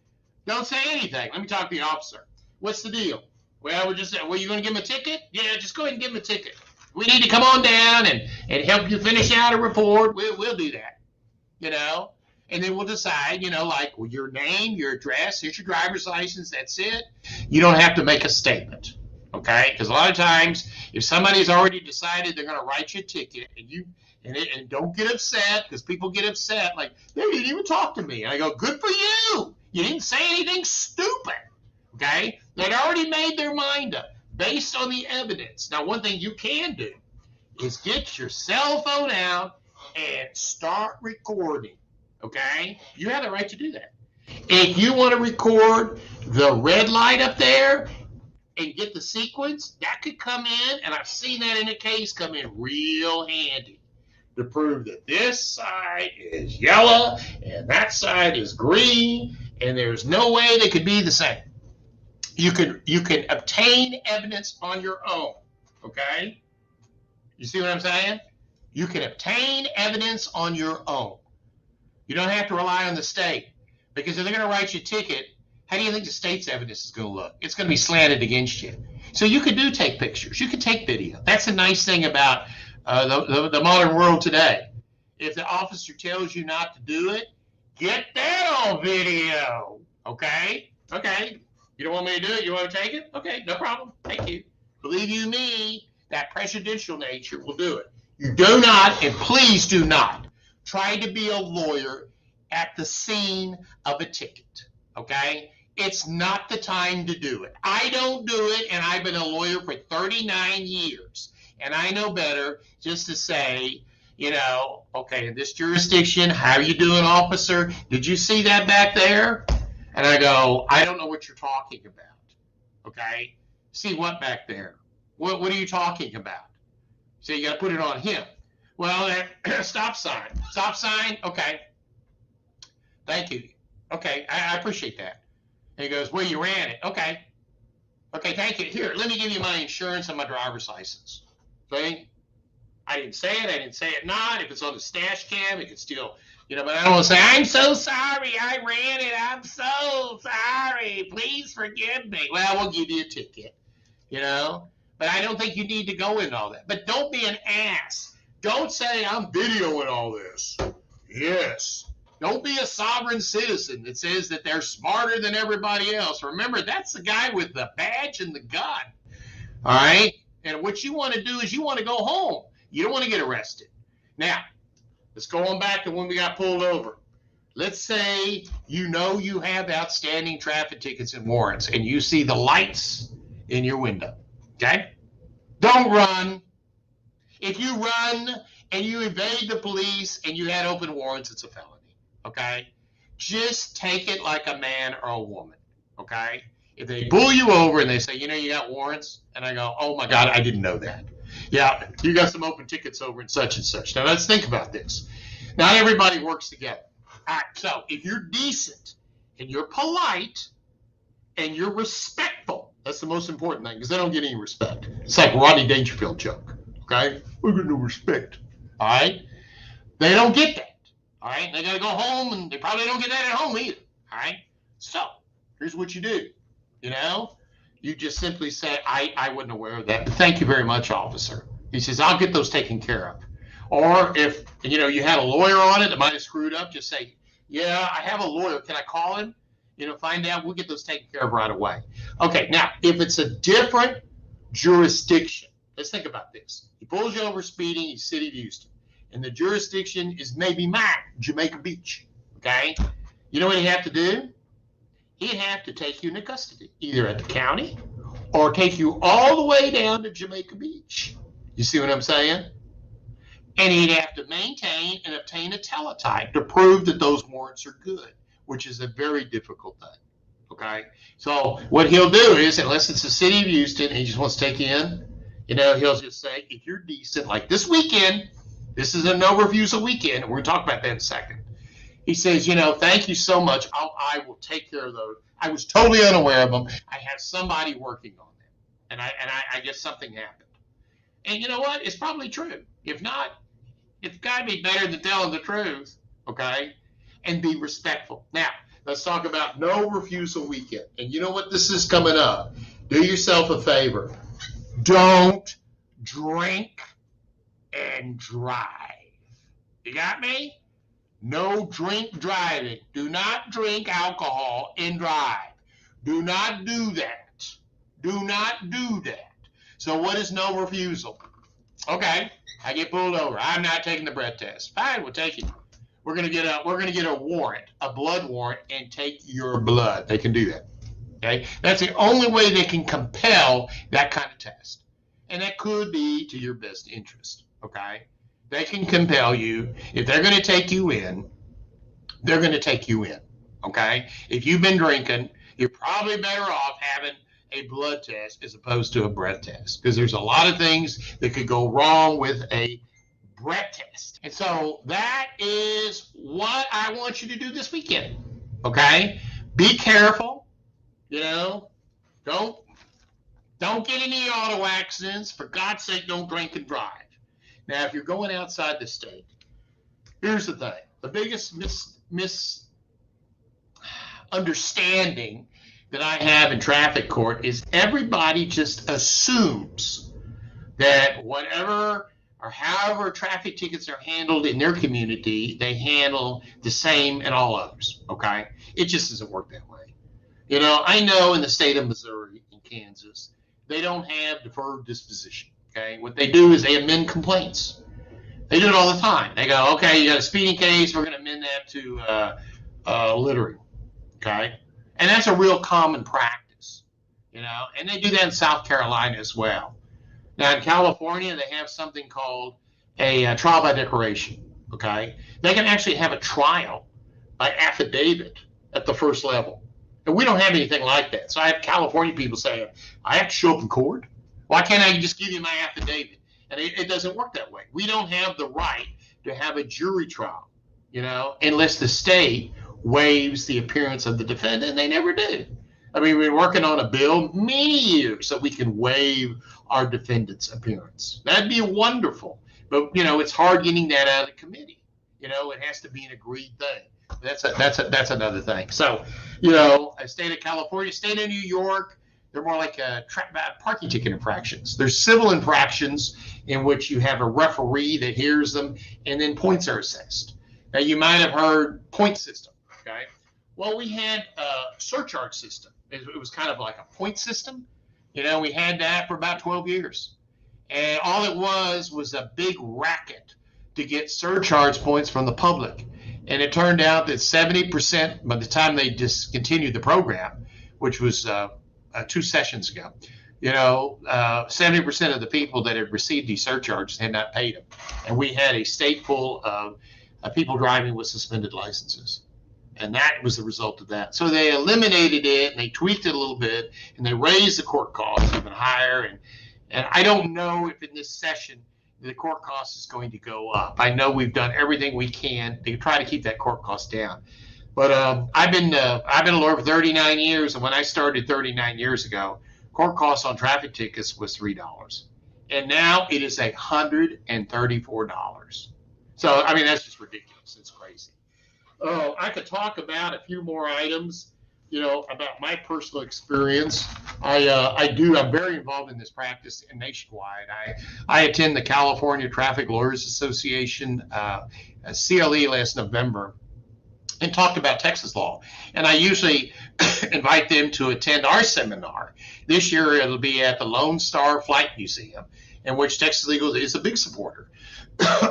don't say anything. Let me talk to the officer. What's the deal? Well, you going to give him a ticket? Yeah, just go ahead and give him a ticket. We need to come on down and help you finish out a report. We'll do that, you know? And then we'll decide, you know, like your name, your address, here's your driver's license, that's it. You don't have to make a statement. Okay, because a lot of times, if somebody's already decided they're going to write you a ticket, and don't get upset, because people get upset, like, they didn't even talk to me. And I go, good for you. You didn't say anything stupid. Okay, they'd already made their mind up based on the evidence. Now, one thing you can do is get your cell phone out and start recording. Okay, you have the right to do that. If you want to record the red light up there and get the sequence, that could come in, and I've seen that in a case come in real handy to prove that this side is yellow and that side is green, and there's no way they could be the same. You can obtain evidence on your own, okay? You see what I'm saying? You can obtain evidence on your own. You don't have to rely on the state, because if they're going to write you a ticket, how do you think the state's evidence is going to look? It's going to be slanted against you. So you could take pictures. You could take video. That's a nice thing about the modern world today. If the officer tells you not to do it, get that on video. Okay? Okay. You don't want me to do it? You want to take it? Okay, no problem. Thank you. Believe you me, that prejudicial nature will do it. You do not, and please do not, try to be a lawyer at the scene of a ticket. Okay? It's not the time to do it. I don't do it, and I've been a lawyer for 39 years. And I know better just to say, you know, okay, in this jurisdiction, how are you doing, officer? Did you see that back there? And I go, I don't know what you're talking about. Okay? See what back there? What are you talking about? So you got to put it on him. Well, stop sign. Stop sign? Okay. Thank you. Okay, I appreciate that. And he goes, well, you ran it. Okay. Okay, thank you. Here, let me give you my insurance and my driver's license. See? I didn't say it. I didn't say it not. If it's on the stash cam, it could still, you know, but I don't want to say, I'm so sorry. I ran it. I'm so sorry. Please forgive me. Well, we'll give you a ticket, you know. But I don't think you need to go into all that. But don't be an ass. Don't say, I'm videoing all this. Yes. Don't be a sovereign citizen that says that they're smarter than everybody else. Remember, that's the guy with the badge and the gun. All right? And what you want to do is you want to go home. You don't want to get arrested. Now, let's go on back to when we got pulled over. Let's say you know you have outstanding traffic tickets and warrants, and you see the lights in your window. Okay? Don't run. If you run and you evade the police and you had open warrants, it's a felony. Okay? Just take it like a man or a woman. Okay? If they pull you over and they say, you know, you got warrants, and I go, oh my God, I didn't know that. Yeah, you got some open tickets over and such and such. Now let's think about this. Not everybody works together. All right, so if you're decent and you're polite and you're respectful, That's the most important thing because they don't get any respect. It's like Rodney Dangerfield joke. Okay, we get no respect. All right, they don't get that. All right, they got to go home, and they probably don't get that at home either. All right, so here's what you do. You know, you just simply say, I wasn't aware of that. Thank you very much, officer. He says, I'll get those taken care of. Or if, you know, you had a lawyer on it that might have screwed up, just say, yeah, I have a lawyer. Can I call him? You know, find out. We'll get those taken care of right away. Okay, now, if it's a different jurisdiction, let's think about this. He pulls you over speeding, he's City of Houston. And the jurisdiction is maybe mine, Jamaica Beach. Okay? You know what he'd have to do? He'd have to take you into custody, either at the county or take you all the way down to Jamaica Beach. You see what I'm saying? And he'd have to maintain and obtain a teletype to prove that those warrants are good, which is a very difficult thing. Okay? So what he'll do is, unless it's the City of Houston and he just wants to take you in, you know, he'll just say, if you're decent, like this weekend, this is a no refusal weekend, and we're going to talk about that in a second. He says, you know, thank you so much. I will take care of those. I was totally unaware of them. I have somebody working on them. And I guess something happened. And you know what? It's probably true. If not, it's got to be better than telling the truth, okay? And be respectful. Now, let's talk about no refusal weekend. And you know what? This is coming up. Do yourself a favor. Don't drink and drive. You got me? No drink driving. Do not drink alcohol and drive. Do not do that. Do not do that. So what is no refusal? Okay, I get pulled over. I'm not taking the breath test. Fine, we'll take it. We're gonna get a warrant, a blood warrant, and take your blood. They can do that. Okay, that's the only way they can compel that kind of test, and that could be to your best interest. Okay. They can compel you. If they're going to take you in, they're going to take you in, okay? If you've been drinking, you're probably better off having a blood test as opposed to a breath test because there's a lot of things that could go wrong with a breath test. And so that is what I want you to do this weekend, okay? Be careful, you know. Don't get any auto accidents. For God's sake, don't drink and drive. Now, if you're going outside the state, here's the thing. The biggest misunderstanding that I have in traffic court is everybody just assumes that whatever or however traffic tickets are handled in their community, they handle the same in all others, okay? It just doesn't work that way. You know, I know in the state of Missouri and Kansas, they don't have deferred disposition. Okay, what they do is they amend complaints. They do it all the time. They go, okay, you got a speeding case, we're going to amend that to littering. Okay, and that's a real common practice, you know. And they do that in South Carolina as well. Now in California, they have something called a trial by declaration. Okay, they can actually have a trial by affidavit at the first level, and we don't have anything like that. So I have California people saying, I have to show up in court. Why can't I just give you my affidavit? And it doesn't work that way. We don't have the right to have a jury trial, you know, unless the state waives the appearance of the defendant, and they never do. I mean, we've been working on a bill many years so we can waive our defendant's appearance. That'd be wonderful. But, you know, it's hard getting that out of the committee. You know, it has to be an agreed thing. That's another thing. So, you know, a state of California, state of New York, they're more like parking ticket infractions. There's civil infractions in which you have a referee that hears them, and then points are assessed. Now, you might have heard point system, okay? Well, we had a surcharge system. It was kind of like a point system. You know, we had that for about 12 years. And all it was a big racket to get surcharge points from the public. And it turned out that 70%, by the time they discontinued the program, which was 2 sessions ago, you know, 70% of the people that had received these surcharges had not paid them. And we had a state full of people driving with suspended licenses. And that was the result of that. So they eliminated it, and they tweaked it a little bit, and they raised the court costs even higher. And I don't know if in this session the court cost is going to go up. I know we've done everything we can to try to keep that court cost down. But I've been a lawyer for 39 years, and when I started 39 years ago, court costs on traffic tickets was $3. And now it is $134. So, I mean, that's just ridiculous. It's crazy. Oh, I could talk about a few more items, about my personal experience. I'm very involved in this practice nationwide. I attend the California Traffic Lawyers Association CLE last November and talked about Texas law. And I usually invite them to attend our seminar. This year it'll be at the Lone Star Flight Museum, in which Texas Legal is a big supporter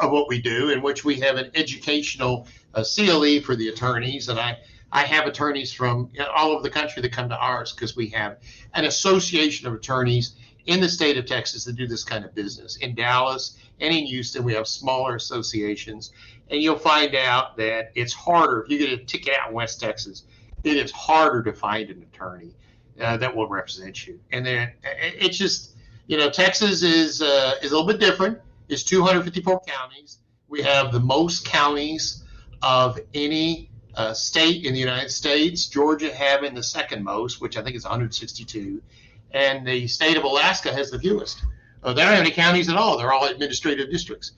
of what we do, in which we have an educational CLE for the attorneys. And I have attorneys from all over the country that come to ours because we have an association of attorneys in the state of Texas that do this kind of business. In Dallas and in Houston, we have smaller associations. And you'll find out that it's harder. If you get a ticket out in West Texas, it is harder to find an attorney that will represent you. And then it's just, Texas is a little bit different. It's 254 counties. We have the most counties of any state in the United States. Georgia having the second most, which I think is 162. And the state of Alaska has the fewest. They don't have any counties at all. They're all administrative districts.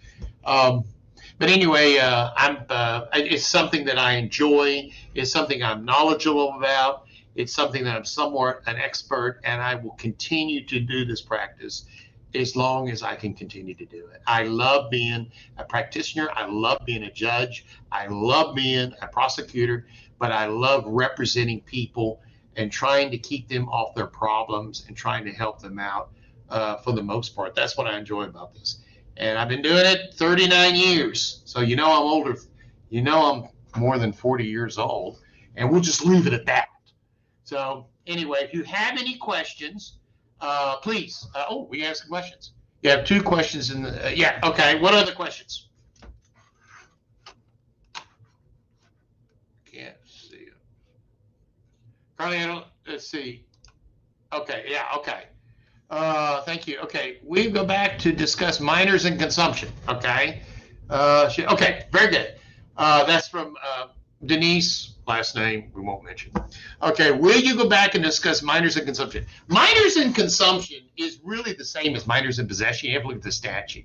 But anyway, it's something that I enjoy. It's something I'm knowledgeable about. It's something that I'm somewhat an expert, and I will continue to do this practice as long as I can continue to do it. I love being a practitioner. I love being a judge. I love being a prosecutor, but I love representing people and trying to keep them off their problems and trying to help them out for the most part. That's what I enjoy about this. And I've been doing it 39 years. So I'm older. I'm more than 40 years old. And we'll just leave it at that. So anyway, if you have any questions, please. We have some questions. You have two questions in the. Yeah. Okay. What other questions? Can't see it. Carly, let's see. Okay. Yeah. Okay. Thank you. Okay. We go back to discuss minors and consumption. Okay. Okay. Very good. That's from Denise. Last name we won't mention. Okay. Will you go back and discuss minors and consumption? Minors and consumption is really the same as minors in possession. You have to look at the statute.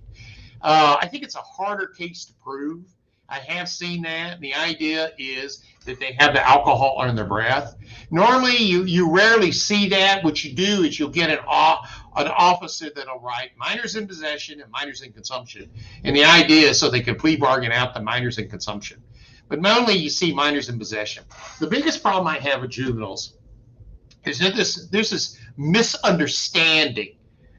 I think it's a harder case to prove. I have seen that. The idea is that they have the alcohol under their breath. Normally, you rarely see that. What you do is you'll get an officer that'll write minors in possession and minors in consumption. And the idea is so they can plea bargain out the minors in consumption. But mainly you see minors in possession. The biggest problem I have with juveniles is that there's this misunderstanding.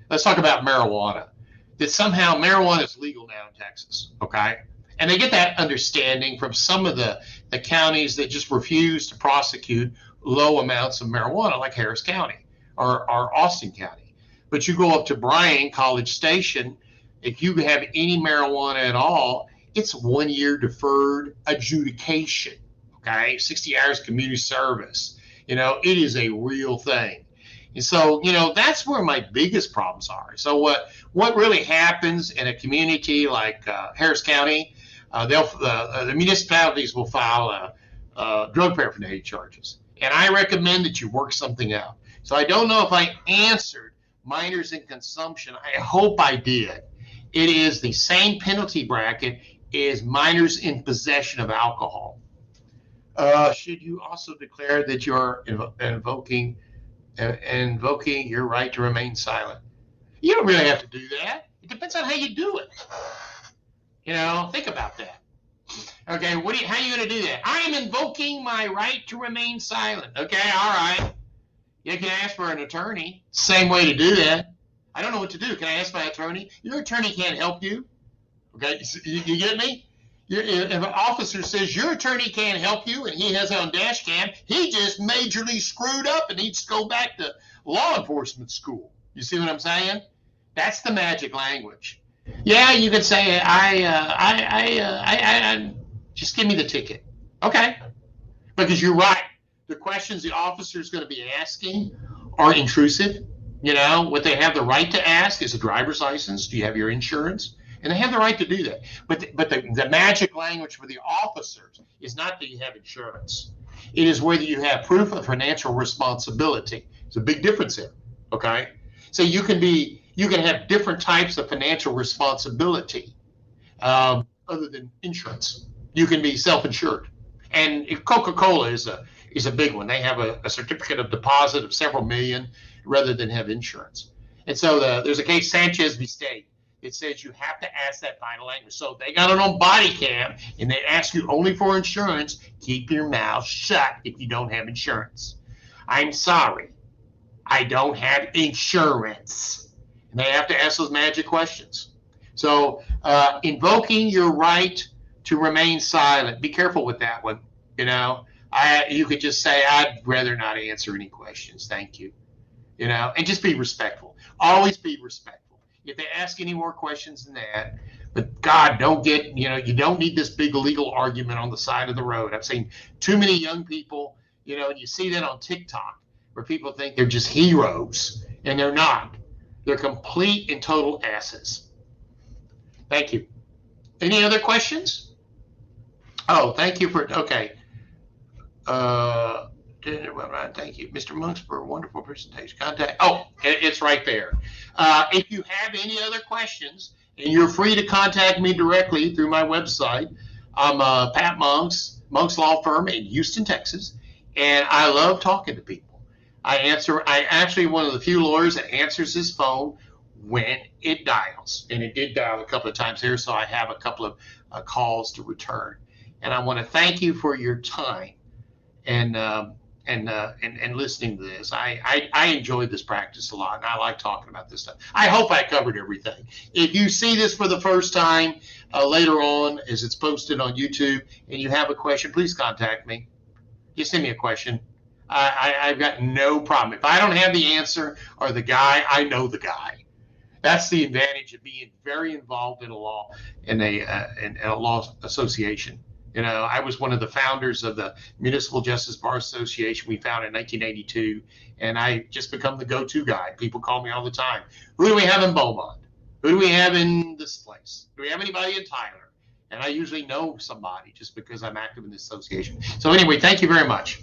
Let's talk about marijuana. That somehow marijuana is legal now in Texas, okay? And they get that understanding from some of the counties that just refuse to prosecute low amounts of marijuana, like Harris County or Austin County. But you go up to Bryan, College Station, if you have any marijuana at all, it's 1 year deferred adjudication, okay? 60 hours community service. It is a real thing. And so, that's where my biggest problems are. So what really happens in a community like Harris County, the municipalities will file drug paraphernalia charges. And I recommend that you work something out. So I don't know if I answered minors in consumption. I hope I did. It is the same penalty bracket as minors in possession of alcohol. Should you also declare that you're invoking your right to remain silent? You don't really have to do that. It depends on how you do it. Think about that. Okay, how are you going to do that? I am invoking my right to remain silent. Okay, all right. You can ask for an attorney. Same way to do that. I don't know what to do. Can I ask my attorney? Your attorney can't help you. Okay, you get me? If an officer says your attorney can't help you and he has it on dash cam, he just majorly screwed up and needs to go back to law enforcement school. You see what I'm saying? That's the magic language. Yeah, you could say, I just give me the ticket. Okay. Because you're right. The questions the officer is going to be asking are intrusive. What they have the right to ask is a driver's license. Do you have your insurance? And they have the right to do that. But the magic language for the officers is not that you have insurance. It is whether you have proof of financial responsibility. There's a big difference there. Okay, so you can have different types of financial responsibility other than insurance. You can be self-insured, and Coca-Cola is a big one. They have a certificate of deposit of several million rather than have insurance. And so there's a case, Sanchez v. State. It says you have to ask that final language. So they got it on body cam, and they ask you only for insurance. Keep your mouth shut if you don't have insurance. I'm sorry, I don't have insurance. And they have to ask those magic questions. So invoking your right to remain silent. Be careful with that one. You know, you could just say, I'd rather not answer any questions. Thank you. You know, and just be respectful. Always be respectful. If they ask any more questions than that, but God, don't get, you know, you don't need this big legal argument on the side of the road. I've seen too many young people, you know, and you see that on TikTok where people think they're just heroes, and they're not. They're complete and total asses. Thank you. Any other questions? Oh, thank you for, okay. Thank you, Mr. Monks, for a wonderful presentation. Contact. Oh, it's right there. If you have any other questions, and you're free to contact me directly through my website. I'm Pat Monks, Monks Law Firm in Houston, Texas, and I love talking to people. I actually one of the few lawyers that answers his phone when it dials, and it did dial a couple of times here, so I have a couple of calls to return. And I want to thank you for your time and listening to this. I enjoyed this practice a lot, and I like talking about this stuff. I hope I covered everything. If you see this for the first time later on, as it's posted on YouTube, and you have a question, please contact me. Just send me a question. I've got no problem. If I don't have the answer or the guy, I know the guy. That's the advantage of being very involved in a law in a law association. You know, I was one of the founders of the Municipal Justice Bar Association we founded in 1982, and I just become the go-to guy. People call me all the time. Who do we have in Beaumont? Who do we have in this place? Do we have anybody in Tyler? And I usually know somebody just because I'm active in this association. So anyway, thank you very much.